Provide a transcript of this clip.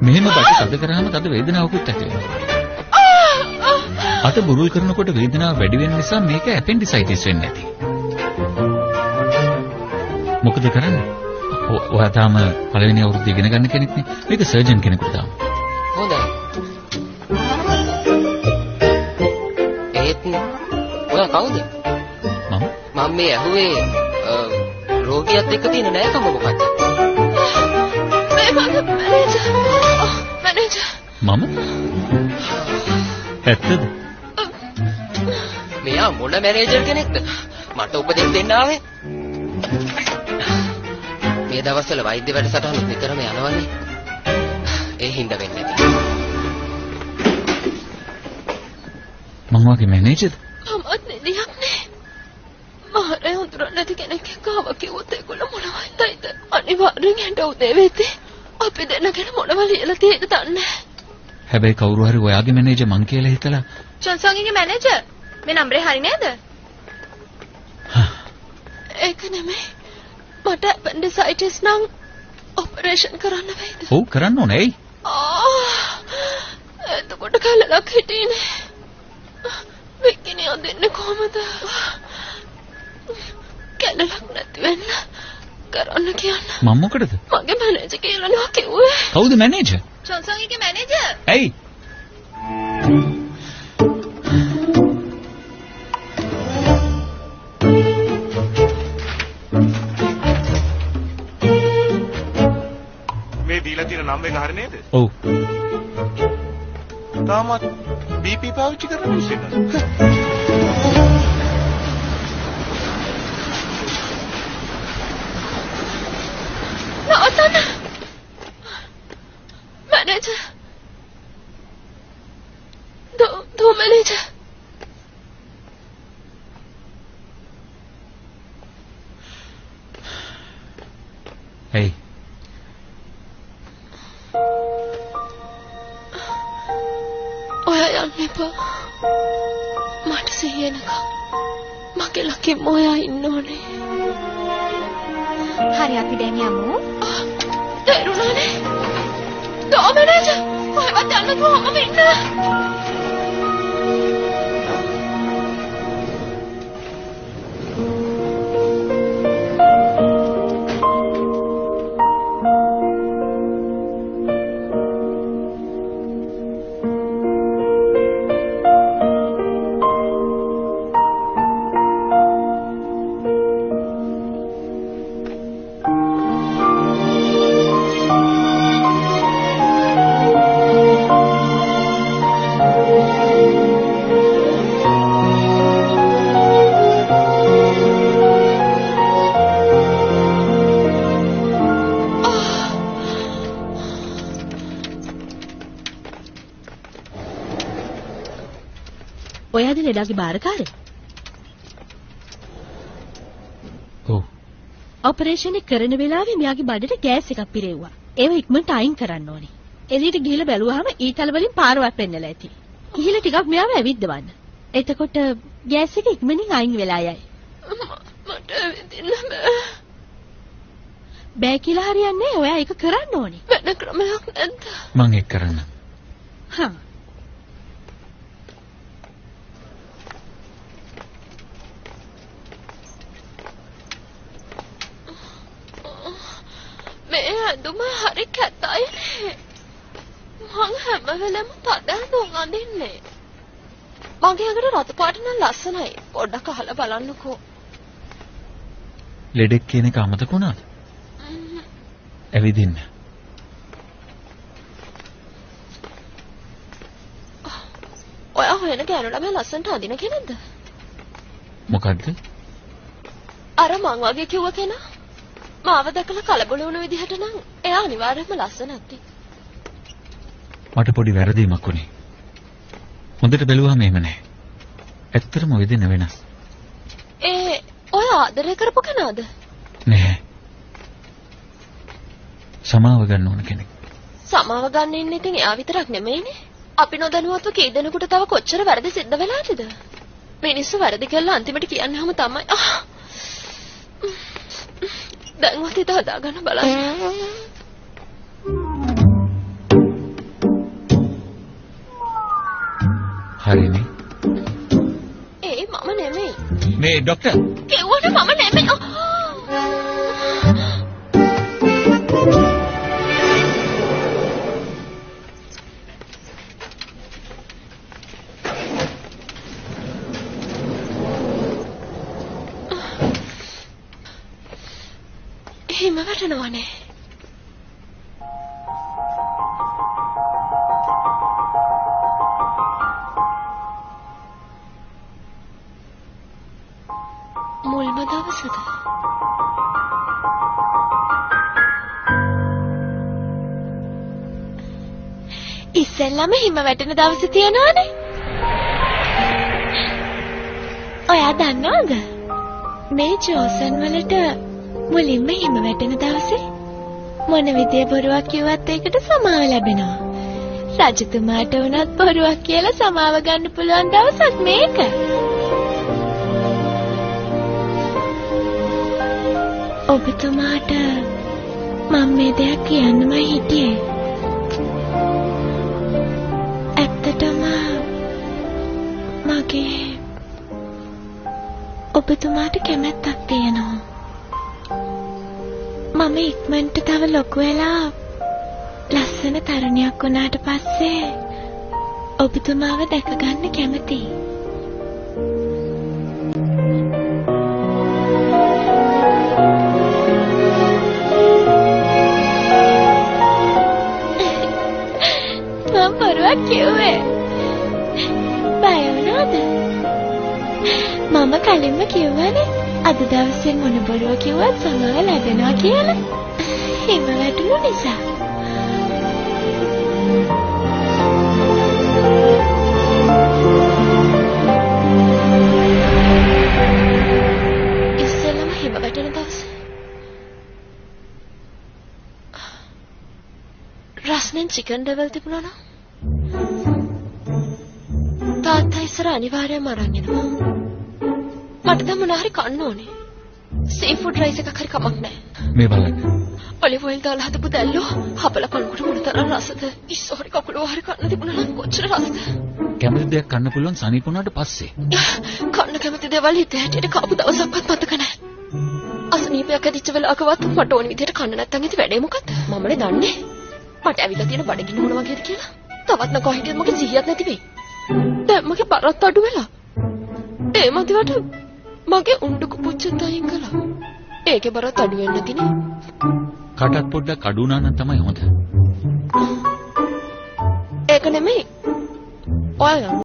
මෙහෙම බඩ තද කරාම තද වේදනාවකුත් ඇති වෙනවා. අත බුරුල් කරනකොට වේදනාව වැඩි වෙන නිසා මේක ඇපෙන්ඩිසයිටිස් වෙන්නේ නැති. මොකද කරන්නේ? ඔයා තාම පළවෙනි අවුරුද්ද ඉගෙන ගන්න කෙනෙක් නේ. මේක සර්ජන් කෙනෙකුට තාම. හොඳයි. ඔයා කවුද? මම මේ ඇහුවේ රෝගියාත් එක්ක තියෙන නෑකම මොකක්ද? මේ මගේ මැනේජර්. මම? ඇත්තද? මෙයා මොන මැනේජර් කෙනෙක්ද? මට උපදෙස් දෙන්න ආවේ. මේ දවස්වල වෛද්‍ය වැඩසටහන නිතරම යනවනේ. ඒ හින්දා වෙන්නේ නැති. මම වගේ මැනේජර්ද? මමත් නෙදියක් නේ. මාරේ හඳුරන්නේ නැති කෙනෙක් එක්ක ආව කිව්වොත් ඒගොල්ලෝ මොනවයිද? අනිවාර්යෙන් හෙට උදේ වෙද්දී අපි දෙන්නගෙන මොනව ලියලා තියෙද දන්නේ. හැබැයි කවුරු හරි ඔයාගේ මැනේජර් මං කියලා හිතලා. ජොන්සන්ගේ මැනේජර් මේ නම්බරේ හරි නේද? ඒක නෙමෙයි. මට ඇපෙන්ඩිසයිටිස් නම් ඔපරේෂන් කරන්න වෙයිද? ඔව් කරන්න ඕනේ. එයි. එතකොට කලලක් හිටියේ. විකිනිය දෙන්නේ කොහමද? කැලලක් නැති වෙන්න කරන්න කියන්න. මම මොකටද? මගේ මැනේජර් කියලා නේ කිව්වේ. කවුද මැනේජර්? ජොන්සන්ගේ මැනේජර්. ඇයි? මේ දීලා තියෙන නම් එක හරිය නේද? ඔව්. තාමත් BP පාවිච්චි කරන මිනිස්සුද? නවතන්න. මැනේජර්. දෝ මැනේජර්. ඇයි? ඔයා යන්න එපා. මට සිහිය එනකම් මගේ ලකින් ඔයා ඉන්න ඕනේ. හරි අපි දැන් යමු. තේරුණානේ? දෝ මැනේජර්. කොහෙවත් යන්න කොහොමද ඉන්න? ඔයාද ලෙඩගේ බාරකාරයා? ඔව්. ඔපරේෂන් එක කරන වෙලාවේ මෙයාගේ බඩට ගෑස් එකක් පිරෙව්වා. ඒව ඉක්මනට අයින් කරන්න ඕනේ. එළියට ගිහලා බැලුවාම ඊතල වලින් පාරවත් පෙන්නලා ඇති. ගිහලා ටිකක් මෙයාව ඇවිද්දවන්න. එතකොට ගෑස් එක ඉක්මනින් අයින් වෙලා යයි. මට ඇවිදින්න බෑ. බෑ කියලා හරියන්නේ. ඔයා ඒක කරන්න ඕනේ. වෙන ක්‍රමයක් නැද්ද? මං ඒක කරන්න. හා. මේ ඇඳුම හරි කැතයිනේ. මං හැම වෙලෙම තද ඇඳුම් අඳින්නේ. මගේ අඟට රතු පාට නම් ලස්සනයි. පොඩ්ඩක් අහලා බලන්නකෝ. ලෙඩෙක් කියන එක අමතක වුණාද? ඇවිදින්න. ඔයා හොයන ගෑනු ළමයා ලස්සනට අඳින කෙනෙක්ද? මොකද්ද? අර මං වගේ කිව්ව කෙනා. මාව දැකලා කලබල වුණ විදිහට නම් එයා අනිවාර්යයෙන්ම ලස්සනයි. මට පොඩි වැරදීමක් වුණේ. හොඳට බැලුවාම එහෙම නැහැ. ඇත්තටම ඔය දෙන වෙනස්. ඔය ආදරය කරපු කෙනාද? නැහැ. සමාව ගන්න ඕන කෙනෙක්. සමාව ගන්න ඉන්නේ ඉතින් එයා විතරක් නෙමෙයිනේ. අපි නොදැනුවත්ව කී දෙනෙකුට තව කොච්චර වැරදි සිද්ධ වෙලාද? මිනිස්සු වැරදි කළා අන්තිමට කියන්නේම තමයි. දැන් ඔතේ හදාගන්න බලන්න. හරිනේ. ඒ මම නෙමෙයි. මේ ડોක්ටර් කිව්වට මම නෙමෙයි. එහෙම වැටෙනවනේ. මුල්ම දවසද? ඉස්සෙල්ලම හිම වැටෙන දවස තියනවනේ. ඔයා දන්නවද? මේ ජෝසන් වලට මුලින්ම හිම වැටෙන දවසේ මොන විදිය බොරුවක් කිව්වත් ඒකට සමාව ලැබෙනවා. රජතුමාට වුණත් බොරුවක් කියලා සමාව ගන්න පුළුවන් දවසක් මේක. ඔබතුමාට මම මේ දෙයක් කියන්නම හිටියේ. ඇත්තටම මගේ ඔබතුමාට කැමැත්තක් තියෙනවා. මම ඉක්මනට තව ලොකු වෙලා ලස්සන තරුණියක් වුණාට පස්සේ ඔබතුමාව දැක ගන්න කැමතියි. මම බොරුවක් කිව්වේ. බය වුණාද? මම කලින්ම කිව්වනේ අද දවසේ මොන බොරුව කිව්වත් සමාව ලැබෙනවා කියලා. හිම වැටුණු නිසා. ඉස්සෙල්ලම හිම වැටෙන දවසේ රස්නෙන් චිකන් ඩෙවල් තිබුණා නම් තාත්තා ඉස්සර අනිවාර්යයෙන්ම අරන් එනවා. මට දැන් මොනවා හරි කන්න ඕනේ. සී ෆුඩ් රයිස් එකක් හරි කමක් නැහැ. මේ බලන්න. ඔලිව් ඔයිල් දාලා හදපු දැල්ලෝ හපල කනකොට මොනතරම් රසද? ඉස්සෝරි කකුලෝ හරි කන්න තිබුණා නම් කොච්චර රසද? කැමති දෙයක් කන්න පුළුවන් සනීප වුණාට පස්සේ. කන්න කැමති දේවල් හිත හැටියට කාපු දවසක්වත් මතක නැහැ. අසනීපයක් ඇතිච්ච වෙලාවකවත් මට ඕන විදිහට කන්න නැත්තම් ඉතින් වැඩේ මොකද්ද? මමනේ දන්නේ. මට ඇවිල්ලා තියෙන බඩගින්න මොන වගේද කියලා. තවත් නකෝ හිටියත් මගේ සිහියක් නැති වෙයි. දැන් මගේ බරත් අඩු වෙලා. ඒ මදිවට මගේ උණ්ඩුක පුච්චත් අයින් කළා. ඒකේ බරත් අඩු වෙන්නේ නැතිනේ. කටත් පොඩ්ඩක් අඩු වුණා නම් තමයි හොඳ. ඒක නෙමෙයි. ඔයා